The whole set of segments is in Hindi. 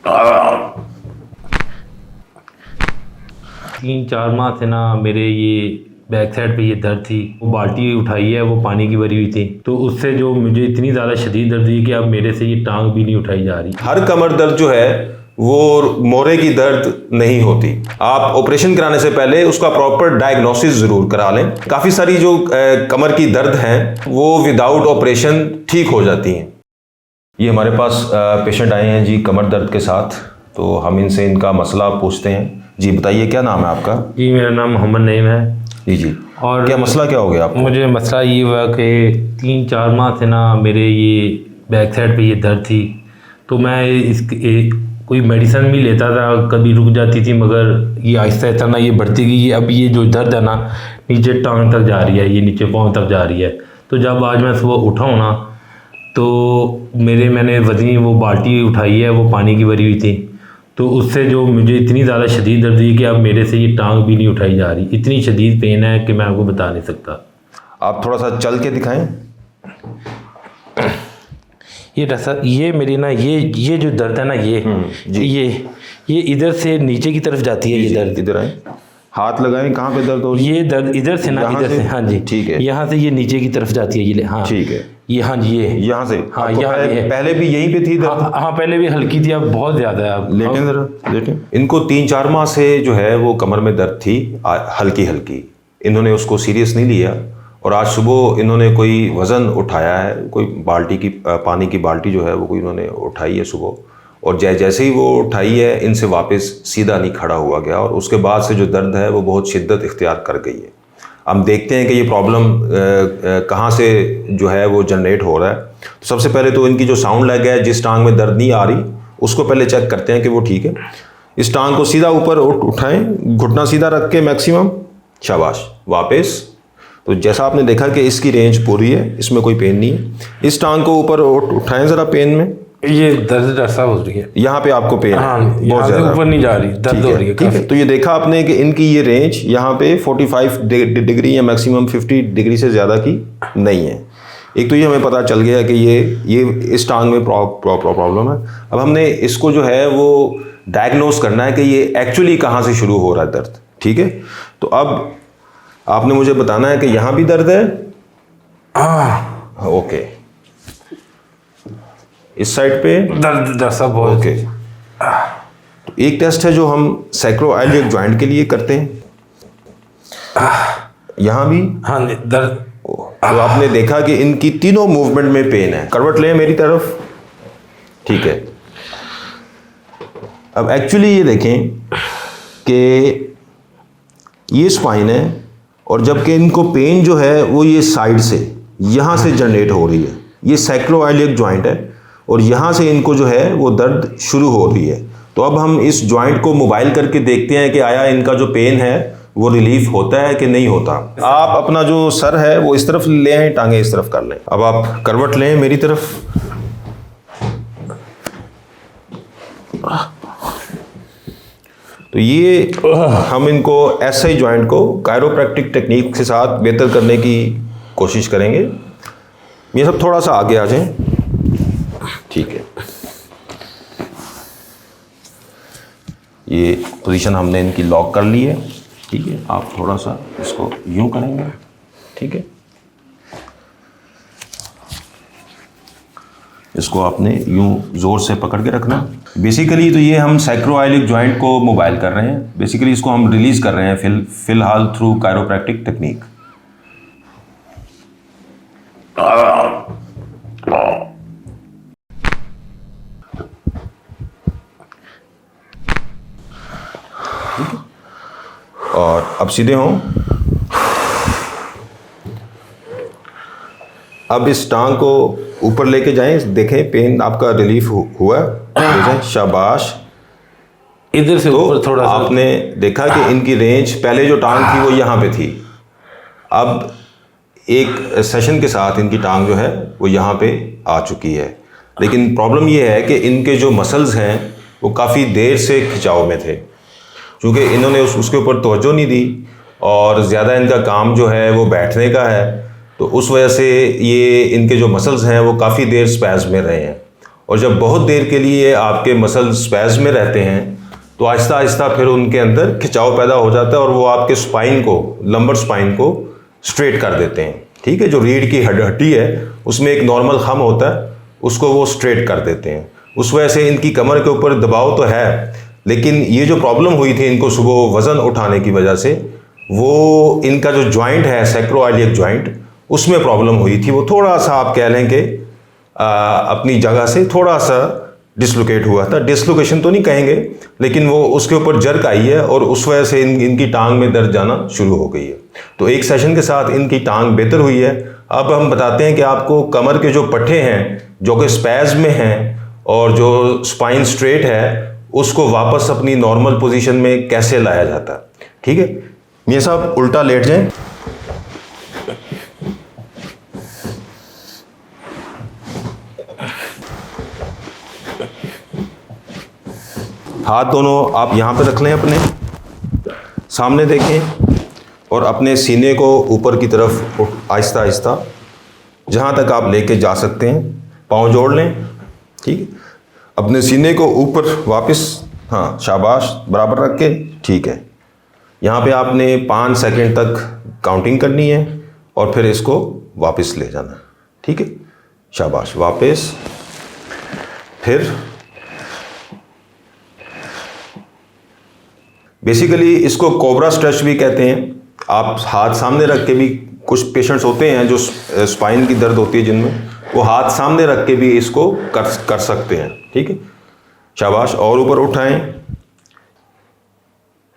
3-4 माह से ना मेरे ये बैक साइड पे ये दर्द थी। वो बाल्टी उठाई है, वो पानी की भरी हुई थी, तो उससे जो मुझे इतनी ज़्यादा शदीद दर्द हुई कि अब मेरे से ये टांग भी नहीं उठाई जा रही। हर कमर दर्द जो है वो मोरे की दर्द नहीं होती। आप ऑपरेशन कराने से पहले उसका प्रॉपर डायग्नोसिस ज़रूर करा लें। काफ़ी सारी जो कमर की दर्द हैं वो विदाउट ऑपरेशन ठीक हो जाती हैं। ये हमारे पास पेशेंट आए हैं जी कमर दर्द के साथ, तो हम इनसे इनका मसला पूछते हैं। जी बताइए, क्या नाम है आपका? जी मेरा नाम मोहम्मद नईम है। जी। और क्या मसला क्या हो गया आपको? मुझे मसला ये हुआ कि 3-4 माह से ना मेरे ये बैक साइड पे ये दर्द थी, तो मैं कोई मेडिसिन भी लेता था, कभी रुक जाती थी, मगर ये आहिस्ता आहिस्ता ना ये बढ़ती गई। अब ये जो दर्द है ना नीचे टांग तक जा रही है, ये नीचे पाँव तक जा रही है। तो जब आज मैं सुबह उठा हूँ ना, तो मैंने वज़नी वो बाल्टी उठाई है, वो पानी की भरी हुई थी, तो उससे जो मुझे इतनी ज़्यादा शदीद दर्द हुई कि अब मेरे से ये टांग भी नहीं उठाई जा रही। इतनी शदीद पेन है कि मैं आपको बता नहीं सकता। आप थोड़ा सा चल के दिखाएं। ये मेरी ना ये जो दर्द है ना ये इधर से नीचे की तरफ जाती है। ये दर्द इधर आए, हाथ लगाएं, कहाँ पे दर्द हो रही है? ये दर्द इधर से ना, इधर से, हाँ जी ठीक है। यहाँ से ये नीचे की तरफ जाती है, ये हाँ ठीक है। ये हाँ जी ये यहाँ से, हाँ यहाँ पहले भी यहीं पे थी दर्द? हाँ पहले भी हल्की थी, अब बहुत ज़्यादा है। अब लेटें जरा, लेटें। इनको 3-4 माह से जो है वो कमर में दर्द थी हल्की हल्की। इन्होंने उसको सीरियस नहीं लिया और आज सुबह इन्होंने कोई वज़न उठाया है, कोई बाल्टी की पानी की बाल्टी जो है वो कोई इन्होंने उठाई है सुबह, और जैसे ही वो उठाई है इनसे वापस सीधा नहीं खड़ा हुआ गया, और उसके बाद से जो दर्द है वो बहुत शिद्दत इख्तियार कर गई है। हम देखते हैं कि ये प्रॉब्लम कहाँ से जो है वो जनरेट हो रहा है। तो सबसे पहले तो इनकी जो साउंड लेग है, जिस टांग में दर्द नहीं आ रही उसको पहले चेक करते हैं कि वो ठीक है। इस टांग को सीधा ऊपर उठाएं, घुटना सीधा रख के मैक्सिमम, शाबाश, वापस। तो जैसा आपने देखा कि इसकी रेंज पूरी है, इसमें कोई पेन नहीं है। इस टांग को ऊपर उठाएं ज़रा, पेन में ये दर्द ऐसा हो रही है, यहाँ पे आपको पेन हाँ, है बहुत ज़्यादा, ऊपर नहीं जा रही, दर्द हो रही है, ठीक है। तो ये देखा आपने कि इनकी ये रेंज यहाँ पे 45 डिग्री या मैक्सिमम 50 डिग्री से ज़्यादा की नहीं है। एक तो ये हमें पता चल गया कि ये इस टांग में प्रॉब्लम है। अब हमने इसको जो है वो डायग्नोस करना है कि ये एक्चुअली कहाँ से शुरू हो रहा है दर्द, ठीक है। तो अब आपने मुझे बताना है कि यहाँ भी दर्द है, ओके, इस साइड पे दर्द सब बहुत, ओके। तो एक टेस्ट है जो हम सैक्रोइलियक जॉइंट के लिए करते हैं, यहाँ भी हाँ दर्द। तो आपने देखा कि इनकी तीनों मूवमेंट में पेन है। करवट लें मेरी तरफ, ठीक है। अब एक्चुअली ये देखें कि ये स्पाइन है, और जबकि इनको पेन जो है वो ये साइड से, यहाँ से जनरेट हो रही है। ये सैक्रोइलियक जॉइंट है और यहाँ से इनको जो है वो दर्द शुरू हो रही है। तो अब हम इस जॉइंट को मोबाइल करके देखते हैं कि आया इनका जो पेन है वो रिलीफ होता है कि नहीं होता। आप अपना जो सर है वो इस तरफ ले आए, टांगे इस तरफ कर लें। अब आप करवट लें मेरी तरफ, तो ये हम इनको एसआई जॉइंट को कायरोप्रैक्टिक टेक्निक के साथ बेहतर करने की कोशिश करेंगे। ये सब थोड़ा सा आगे आ जाएं, ठीक है। ये पोजीशन हमने इनकी लॉक कर ली है, ठीक है। आप थोड़ा सा इसको यूं करेंगे, ठीक है। इसको आपने यूं जोर से पकड़ के रखना। बेसिकली तो ये हम सैक्रोइलियक जॉइंट को मोबाइल कर रहे हैं, बेसिकली इसको हम रिलीज कर रहे हैं फिलहाल थ्रू कायरोप्रैक्टिक टेक्निक। और अब सीधे हों। अब इस टांग को ऊपर लेके जाएं, देखें पेन आपका रिलीफ हुआ, शाबाश। इधर से ऊपर तो थोड़ा सा आपने देखा कि इनकी रेंज पहले जो टांग थी वो यहाँ पे थी, अब एक सेशन के साथ इनकी टांग जो है वो यहाँ पे आ चुकी है। लेकिन प्रॉब्लम ये है कि इनके जो मसल्स हैं वो काफ़ी देर से खिंचाव में थे, क्योंकि इन्होंने उसके ऊपर तवज्जो नहीं दी और ज़्यादा इनका काम जो है वो बैठने का है, तो उस वजह से ये इनके जो मसल्स हैं वो काफ़ी देर स्पैज़ में रहे हैं। और जब बहुत देर के लिए आपके मसल स्पैज़ में रहते हैं तो आहिस्ता आहिस्ता फिर उनके अंदर खिंचाव पैदा हो जाता है और वो आपके स्पाइन को, लंबर स्पाइन को स्ट्रेट कर देते हैं। ठीक है, जो रीढ़ की हड्डी है उसमें एक नॉर्मल खम होता है, उसको वो स्ट्रेट कर देते हैं। उस वजह से इनकी कमर के ऊपर दबाव तो है, लेकिन ये जो प्रॉब्लम हुई थी इनको सुबह वज़न उठाने की वजह से, वो इनका जो जॉइंट है सैक्रोइलियक जॉइंट, उसमें प्रॉब्लम हुई थी। वो थोड़ा सा आप कह लें कि अपनी जगह से थोड़ा सा डिसलोकेट हुआ था। डिसलोकेशन तो नहीं कहेंगे, लेकिन वो उसके ऊपर जर्क आई है और उस वजह से इनकी टांग में दर्द जाना शुरू हो गई है। तो एक सेशन के साथ इनकी टांग बेहतर हुई है। अब हम बताते हैं कि आपको कमर के जो पट्टे हैं जो कि स्पैज़ में हैं और जो स्पाइन स्ट्रेट है उसको वापस अपनी नॉर्मल पोजीशन में कैसे लाया जाता है। ठीक है, मियां साहब उल्टा लेट जाएं। हाथ दोनों आप यहाँ पे रख लें, अपने सामने देखें और अपने सीने को ऊपर की तरफ आहिस्ता आहिस्ता जहाँ तक आप लेके जा सकते हैं पाँव जोड़ लें। ठीक है, अपने सीने को ऊपर वापस, हाँ शाबाश, बराबर रख के। ठीक है, यहाँ पे आपने 5 सेकंड तक काउंटिंग करनी है और फिर इसको वापस ले जाना। ठीक है, शाबाश, वापस, फिर बेसिकली इसको कोबरा स्ट्रेच भी कहते हैं। आप हाथ सामने रख के भी, कुछ पेशेंट्स होते हैं जो स्पाइन की दर्द होती है जिनमें, वो हाथ सामने रख के भी इसको कर सकते हैं। ठीक है, शाबाश, और ऊपर उठाएं।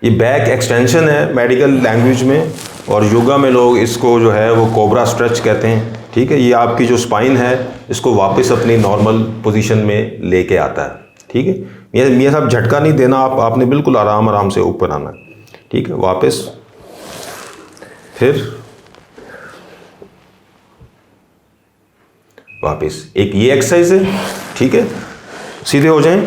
ये बैक एक्सटेंशन है मेडिकल लैंग्वेज में, और योगा में लोग इसको जो है वो कोबरा स्ट्रेच कहते हैं। ठीक है, ये आपकी जो स्पाइन है इसको वापस अपनी नॉर्मल पोजीशन में लेके आता है। ठीक है, मियां साहब झटका नहीं देना, आपने बिल्कुल आराम आराम से ऊपर आना है। ठीक है, वापस, फिर वापस। एक ये एक्सरसाइज है। ठीक है, सीधे हो जाएं।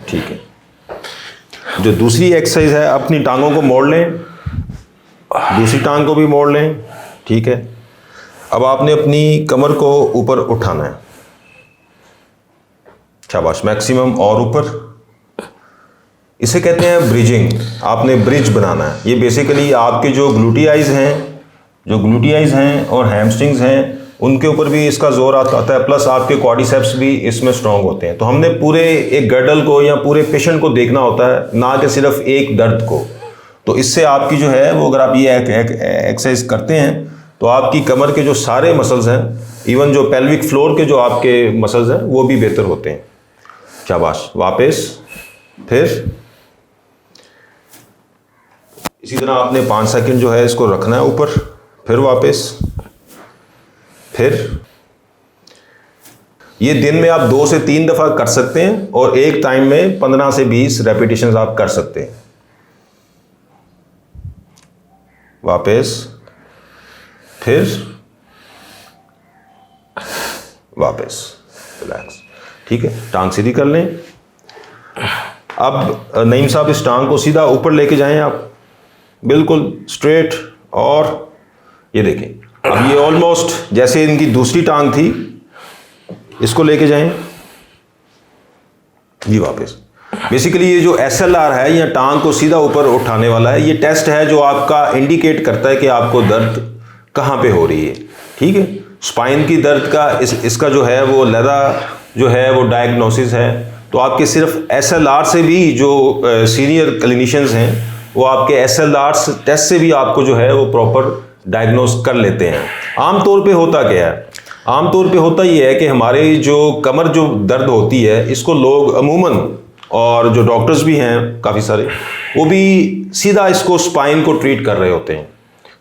ठीक है, जो दूसरी एक्सरसाइज है, अपनी टांगों को मोड़ लें, दूसरी टांग को भी मोड़ लें। ठीक है, अब आपने अपनी कमर को ऊपर उठाना है, शाबाश, मैक्सिमम और ऊपर। इसे कहते हैं ब्रिजिंग। आपने ब्रिज बनाना है। ये बेसिकली आपके जो ग्लूटियाइज हैं और हैमस्ट्रिंग्स हैं उनके ऊपर भी इसका जोर आता है, प्लस आपके क्वाड्रिसेप्स भी इसमें स्ट्रांग होते हैं। तो हमने पूरे एक गर्डल को या पूरे पेशेंट को देखना होता है, ना कि सिर्फ एक दर्द को। तो इससे आपकी जो है वो, अगर आप ये एक्सरसाइज करते हैं तो आपकी कमर के जो सारे मसल्स हैं, इवन जो पेल्विक फ्लोर के जो आपके मसल्स हैं, वो भी बेहतर होते हैं। शाबाश, वापस, फिर इसी तरह आपने 5 सेकंड जो है इसको रखना है ऊपर, फिर वापस, फिर। ये दिन में आप 2 से 3 दफ़ा कर सकते हैं और एक टाइम में 15 से 20 रेपिटेशंस आप कर सकते हैं। वापस, फिर वापस, रिलैक्स। ठीक है, टांग सीधी कर लें। अब नईम साहब इस टांग को सीधा ऊपर लेके जाएं, आप बिल्कुल स्ट्रेट, और ये देखें, अब ये ऑलमोस्ट जैसे इनकी दूसरी टांग थी, इसको लेके जाएं जी वापस। बेसिकली ये जो SLR है, या टांग को सीधा ऊपर उठाने वाला है, ये टेस्ट है जो आपका इंडिकेट करता है कि आपको दर्द कहाँ पे हो रही है। ठीक है, स्पाइन की दर्द का इसका जो है वो लैदा जो है वो डायग्नोसिस है। तो आपके सिर्फ SLR से भी, जो सीनियर क्लिनिशियंस हैं वो आपके SLR टेस्ट से भी आपको जो है वो प्रॉपर डायग्नोस कर लेते हैं। आमतौर पे होता क्या है, आमतौर पे होता ये है कि हमारे जो कमर जो दर्द होती है, इसको लोग अमूमन, और जो डॉक्टर्स भी हैं काफ़ी सारे, वो भी सीधा इसको स्पाइन को ट्रीट कर रहे होते हैं।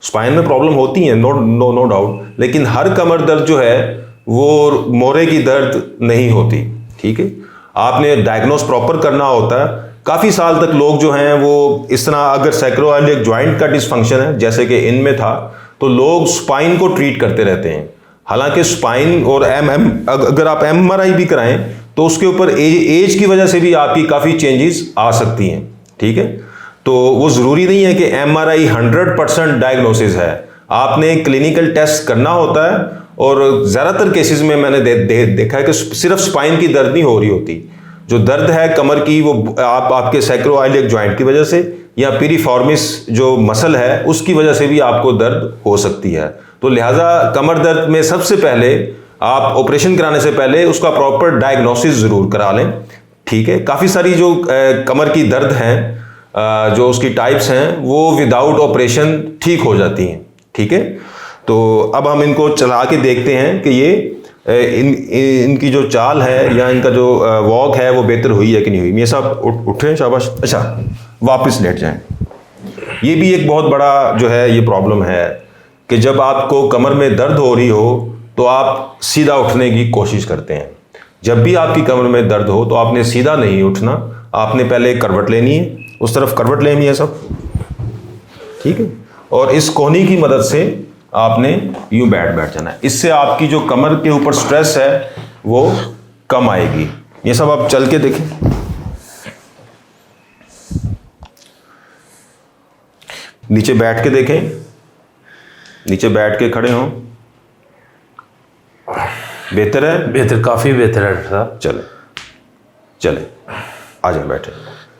स्पाइन में प्रॉब्लम होती है, नो डाउट, लेकिन हर कमर दर्द जो है वो मोरे की दर्द नहीं होती। ठीक है, आपने डायग्नोस प्रॉपर करना होता है। काफ़ी साल तक लोग जो हैं वो इस तरह, अगर सैक्रोइलियक जॉइंट का डिसफंक्शन है जैसे कि इनमें था, तो लोग स्पाइन को ट्रीट करते रहते हैं। हालांकि स्पाइन और अगर आप MRI भी कराएं तो उसके ऊपर एज की वजह से भी आपकी काफ़ी चेंजेस आ सकती हैं। ठीक है, तो वो ज़रूरी नहीं है कि MRI 100% डायग्नोसिस है। आपने क्लिनिकल टेस्ट करना होता है, और ज़्यादातर केसेस में मैंने देखा है कि सिर्फ स्पाइन की दर्द नहीं हो रही होती, जो दर्द है कमर की वो आपके सैक्रोइलियक जॉइंट की वजह से या पिरिफॉर्मिस जो मसल है उसकी वजह से भी आपको दर्द हो सकती है। तो लिहाजा कमर दर्द में सबसे पहले आप ऑपरेशन कराने से पहले उसका प्रॉपर डायग्नोसिस ज़रूर करा लें, ठीक है। काफ़ी सारी जो कमर की दर्द हैं, जो उसकी टाइप्स हैं, वो विदाउट ऑपरेशन ठीक हो जाती हैं, ठीक है। तो अब हम इनको चला के देखते हैं कि ये इनकी जो चाल है या इनका जो वॉक है वो बेहतर हुई है कि नहीं हुई। ये सब उठें, शाबाश, अच्छा वापस लेट जाएं। ये भी एक बहुत बड़ा जो है ये प्रॉब्लम है कि जब आपको कमर में दर्द हो रही हो तो आप सीधा उठने की कोशिश करते हैं। जब भी आपकी कमर में दर्द हो तो आपने सीधा नहीं उठना, आपने पहले करवट लेनी है, उस तरफ करवट लेनी है सब, ठीक है, और इस कोहनी की मदद से आपने यूं बैठ जाना है। इससे आपकी जो कमर के ऊपर स्ट्रेस है वो कम आएगी। ये सब आप चल के देखें। नीचे बैठ के देखें, नीचे बैठ के खड़े हों, बेहतर है, बेहतर, काफ़ी बेहतर है साहब। चले चले आ जाए, बैठे।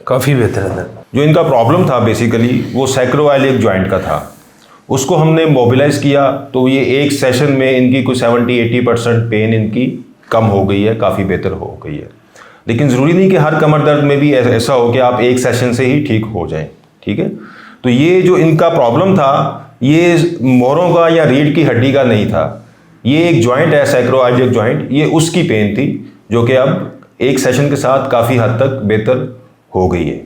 काफ़ी बेहतर है। जो इनका प्रॉब्लम था बेसिकली वो सैक्रोइलियक जॉइंट का था, उसको हमने मोबिलाइज किया तो ये एक सेशन में इनकी कोई 70-80% पेन इनकी कम हो गई है, काफ़ी बेहतर हो गई है। लेकिन ज़रूरी नहीं कि हर कमर दर्द में भी ऐसा हो कि आप एक सेशन से ही ठीक हो जाएं, ठीक है। तो ये जो इनका प्रॉब्लम था ये मोहरों का या रीढ़ की हड्डी का नहीं था, ये एक जॉइंट है सैक्रोइलियक जॉइंट, ये उसकी पेन थी जो कि अब एक सेशन के साथ काफ़ी हद तक बेहतर हो गई है।